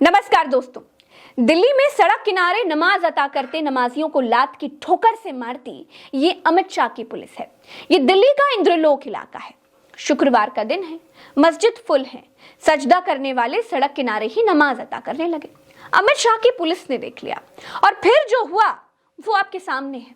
नमस्कार दोस्तों, दिल्ली में सड़क किनारे नमाज अता करते नमाजियों को लात की ठोकर से मारती ये अमित शाह की पुलिस है। ये दिल्ली का इंद्रलोक इलाका है। शुक्रवार का दिन है, मस्जिद फुल है, सजदा करने वाले सड़क किनारे ही नमाज अता करने लगे। अमित शाह की पुलिस ने देख लिया और फिर जो हुआ वो आपके सामने है।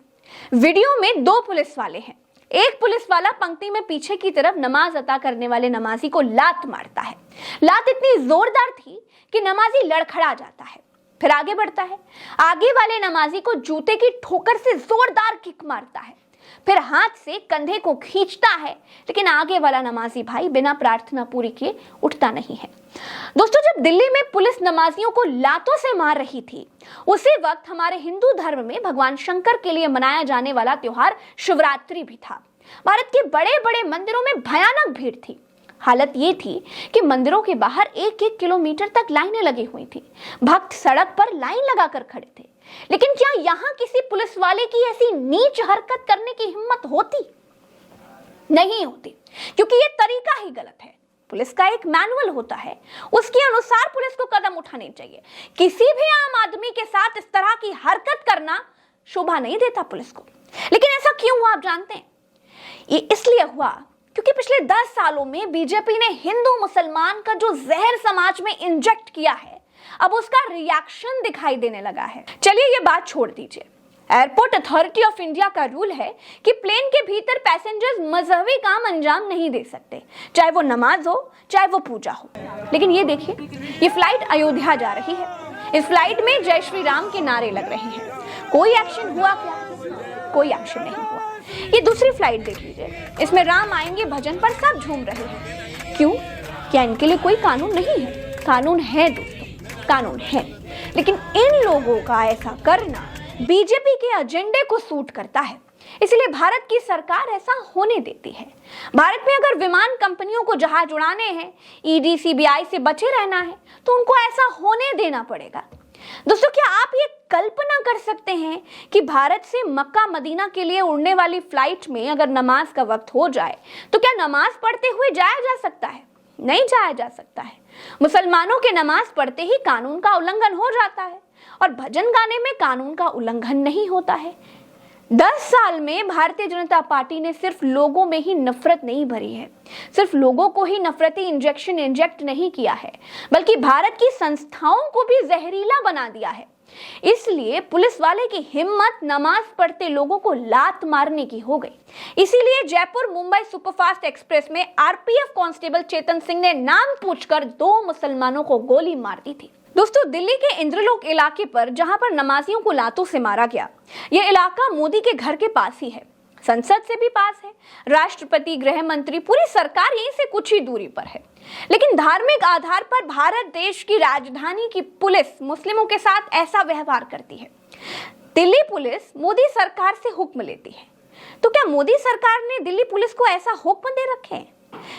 वीडियो में दो पुलिस वाले हैं। एक पुलिस वाला पंक्ति में पीछे की तरफ नमाज अता करने वाले नमाजी को लात मारता है। लात इतनी जोरदार थी कि नमाजी लड़खड़ा जाता है, फिर आगे बढ़ता है। आगे वाले नमाजी को जूते की ठोकर से जोरदार किक मारता है, फिर हाथ से कंधे को खींचता है, लेकिन आगे वाला नमाजी भाई बिना प्रार्थना पूरी किए उठता नहीं है। दोस्तों, जब दिल्ली में पुलिस नमाजियों को लातों से मार रही थी, उसी वक्त हमारे हिंदू धर्म में भगवान शंकर के लिए मनाया जाने वाला त्योहार शिवरात्रि भी था। भारत के बड़े बड़े मंदिरों में भयानक भीड़ थी। हालत ये थी कि मंदिरों के बाहर 1-1 किलोमीटर तक लाइनें लगी हुई थी। भक्त सड़क पर लाइन लगाकर खड़े थे। लेकिन क्या यहाँ किसी पुलिस वाले की ऐसी नीच हरकत करने की हिम्मत होती? नहीं होती, क्योंकि ये तरीका ही गलत है। पुलिस का एक मैनुअल होता है, उसके अनुसार पुलिस को कदम उठाने चाहिए। किसी भी आम आदमी के साथ इस तरह की हरकत करना शोभा नहीं देता पुलिस को। लेकिन ऐसा क्यों हुआ आप जानते हैं? ये इसलिए हुआ क्योंकि पिछले 10 सालों में बीजेपी ने हिंदू मुसलमान का जो जहर समाज में इंजेक्ट किया है, अब उसका रिएक्शन दिखाई देने लगा है। चलिए ये बात छोड़ दीजिए। एयरपोर्ट अथॉरिटी ऑफ इंडिया का रूल है कि प्लेन के भीतर पैसेंजर्स मजहबी काम अंजाम नहीं दे सकते, चाहे वो नमाज हो चाहे वो पूजा हो। लेकिन ये देखिए, ये फ्लाइट अयोध्या जा रही है। इस फ्लाइट में जय श्री राम के नारे लग रहे हैं। कोई एक्शन हुआ क्या? कोई एक्शन नहीं हुआ। ये दूसरी फ्लाइट देख लीजिए, इसमें राम आएंगे भजन पर सब झूम रहे हैं। क्यों? क्या इनके लिए कोई कानून नहीं है? कानून है दोस्तों, कानून है। लेकिन इन लोगों का ऐसा करना बीजेपी के एजेंडे को सूट करता है, इसलिए भारत की सरकार ऐसा होने देती है। भारत में अगर विमान कंपनियों को जहाज उड़ाने हैं, ईडी सीबीआई से बचे रहना है, तो उनको ऐसा होने देना पड़ेगा। दोस्तों, क्या आप ये कल्पना कर सकते हैं कि भारत से मक्का मदीना के लिए उड़ने वाली फ्लाइट में अगर नमाज का वक्त हो जाए तो क्या नमाज पढ़ते हुए जाया जा सकता है? नहीं जाया जा सकता है। मुसलमानों के नमाज पढ़ते ही कानून का उल्लंघन हो जाता है और भजन गाने में कानून का उल्लंघन नहीं होता है। 10 साल में भारतीय जनता पार्टी ने सिर्फ लोगों में ही नफरत नहीं भरी है, सिर्फ लोगों को ही नफरती इंजेक्शन इंजेक्ट नहीं किया है, बल्कि भारत की संस्थाओं को भी जहरीला बना दिया है। इसलिए पुलिस वाले की हिम्मत नमाज पढ़ते लोगों को लात मारने की हो गई। इसीलिए जयपुर मुंबई सुपरफास्ट एक्सप्रेस में आरपीएफ कांस्टेबल चेतन सिंह ने नाम पूछकर 2 मुसलमानों को गोली मार दी थी। दोस्तों, दिल्ली के इंद्रलोक इलाके पर जहां पर नमाजियों को लातों से मारा गया, यह इलाका मोदी के घर के पास ही है, संसद से भी पास है, राष्ट्रपति, गृह मंत्री, पूरी सरकार यहीं से कुछ ही दूरी पर है। लेकिन धार्मिक आधार पर भारत देश की राजधानी की पुलिस मुस्लिमों के साथ ऐसा व्यवहार करती है। दिल्ली पुलिस मोदी सरकार से हुक्म लेती है, तो क्या मोदी सरकार ने दिल्ली पुलिस को ऐसा हुक्म दे रखे हैं?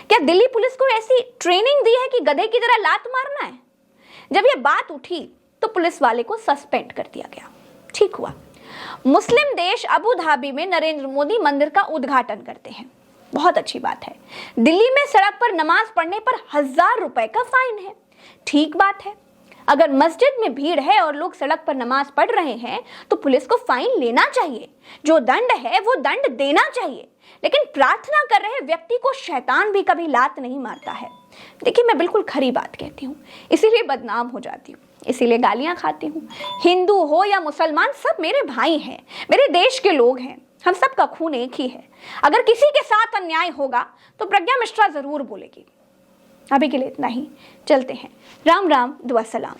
क्या दिल्ली पुलिस को ऐसी ट्रेनिंग दी है कि गधे की तरह लात मारना है? जब ये बात उठी तो पुलिस वाले को सस्पेंड कर दिया गया। ठीक हुआ। मुस्लिम देश अबू धाबी में नरेंद्र मोदी मंदिर का उद्घाटन करते हैं, बहुत अच्छी बात है। दिल्ली में सड़क पर नमाज पढ़ने पर 1000 रुपए का फाइन है, ठीक बात है। अगर मस्जिद में भीड़ है और लोग सड़क पर नमाज पढ़ रहे हैं तो पुलिस को फाइन लेना चाहिए, जो दंड है वो दंड देना चाहिए। लेकिन प्रार्थना कर रहे व्यक्ति को शैतान भी कभी लात नहीं मारता है। देखिए, मैं बिल्कुल खरी बात कहती हूँ, इसीलिए बदनाम हो जाती हूँ, इसीलिए गालियां खाती हूँ। हिंदू हो या मुसलमान, सब मेरे भाई हैं, मेरे देश के लोग हैं, हम सबका खून एक ही है। अगर किसी के साथ अन्याय होगा तो प्रज्ञा मिश्रा जरूर बोलेगी। अभी के लिए इतना ही, चलते हैं। राम राम, दुआ सलाम।